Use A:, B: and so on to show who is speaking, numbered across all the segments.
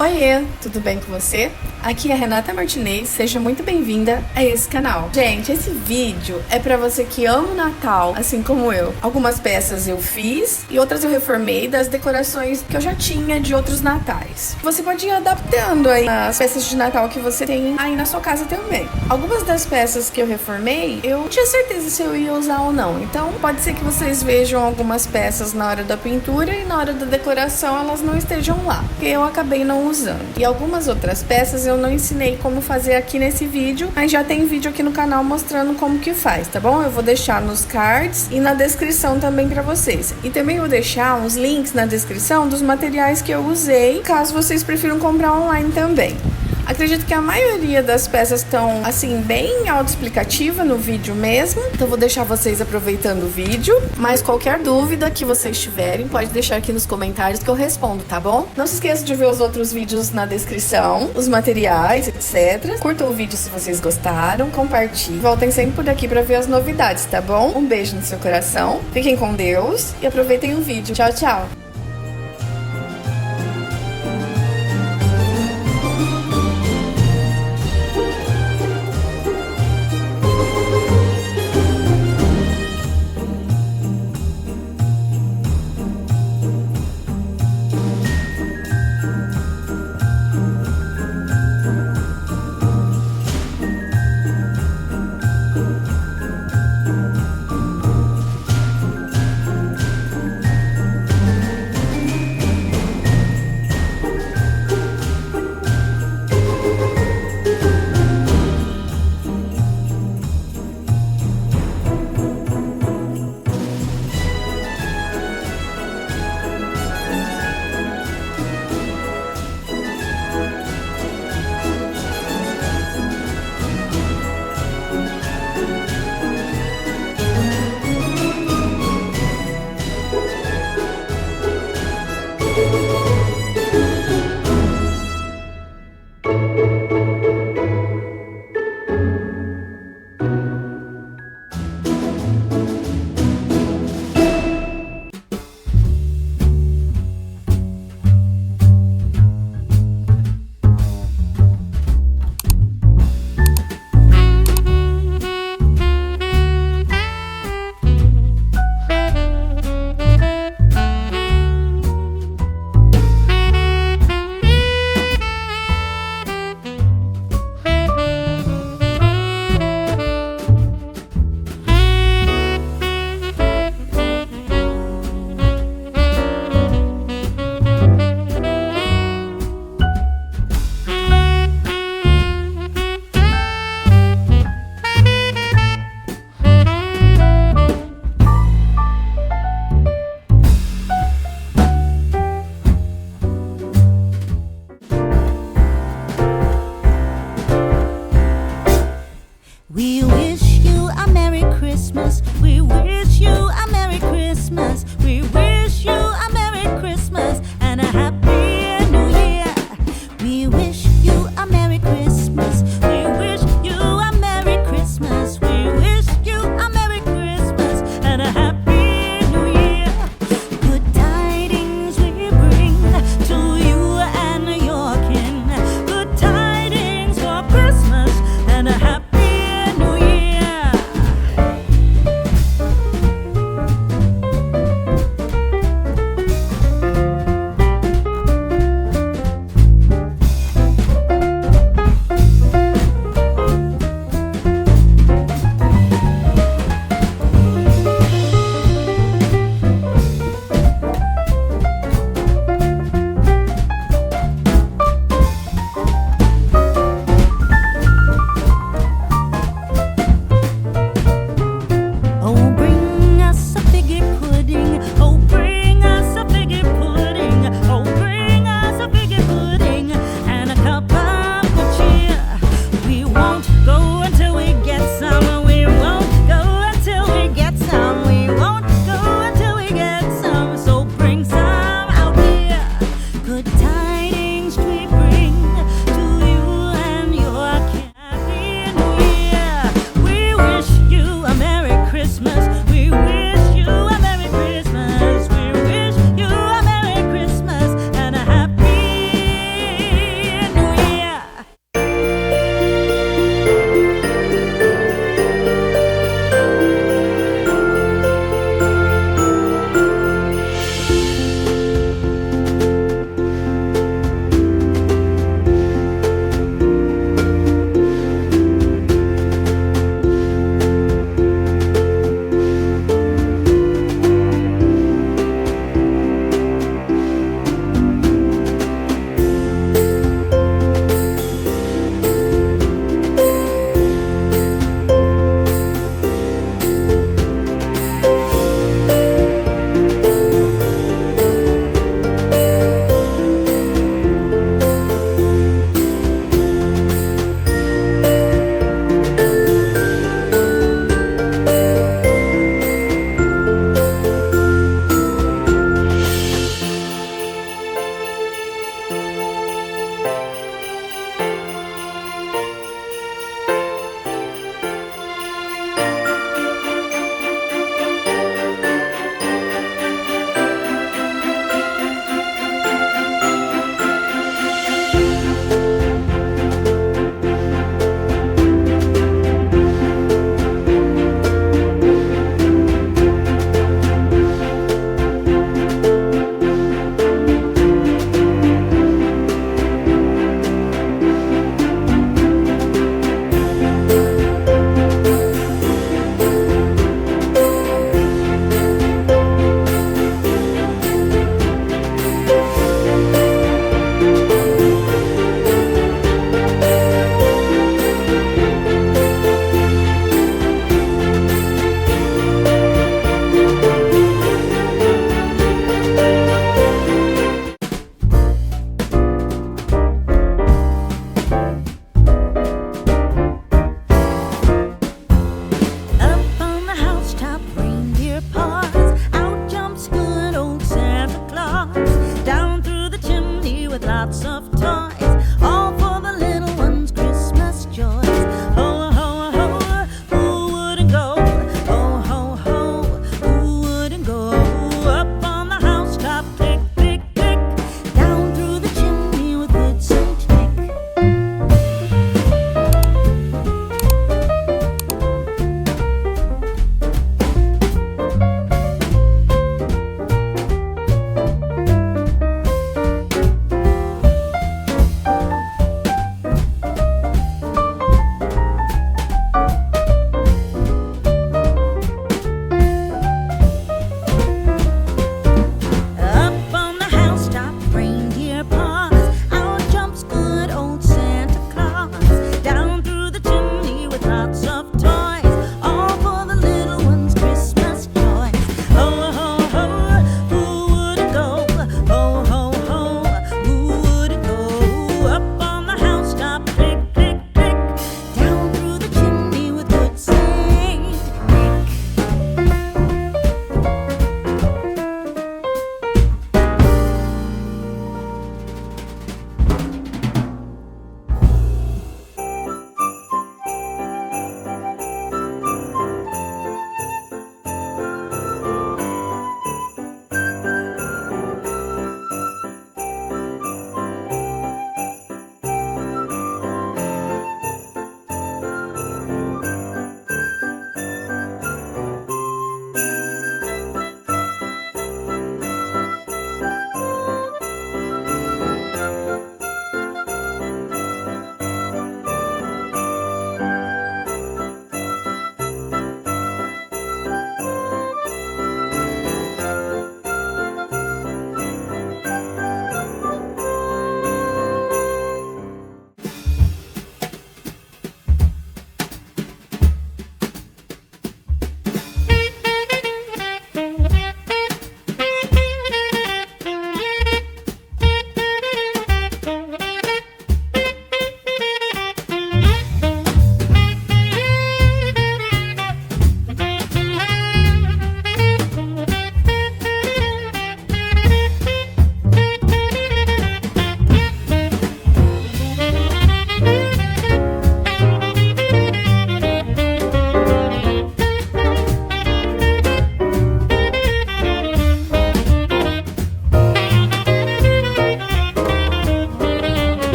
A: Oiê, tudo bem com você? Aqui é a Renata Martinez, seja muito bem-vinda a esse canal. Gente, esse vídeo é pra você que ama o Natal, assim como eu. Algumas peças eu fiz e outras eu reformei das decorações que eu já tinha de outros natais. Você pode ir adaptando aí as peças de Natal que você tem aí na sua casa também. Algumas das peças que eu reformei, eu não tinha certeza se eu ia usar ou não. Então, pode ser que vocês vejam algumas peças na hora da pintura e na hora da decoração elas não estejam lá, porque eu acabei não usando. E algumas outras peças eu não ensinei como fazer aqui nesse vídeo, mas já tem vídeo aqui no canal mostrando como que faz, tá bom? Eu vou deixar nos cards e na descrição também pra vocês. E também vou deixar uns links na descrição dos materiais que eu usei, caso vocês prefiram comprar online também. Acredito que a maioria das peças estão, assim, bem autoexplicativa no vídeo mesmo. Então vou deixar vocês aproveitando o vídeo. Mas qualquer dúvida que vocês tiverem, pode deixar aqui nos comentários que eu respondo, tá bom? Não se esqueça de ver os outros vídeos na descrição, os materiais, etc. Curtam o vídeo se vocês gostaram, compartilhem. Voltem sempre por aqui pra ver as novidades, tá bom? Um beijo no seu coração, fiquem com Deus e aproveitem o vídeo. Tchau, tchau!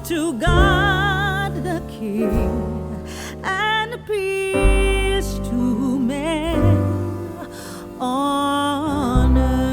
B: to God the King, and peace to men on earth.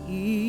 B: here.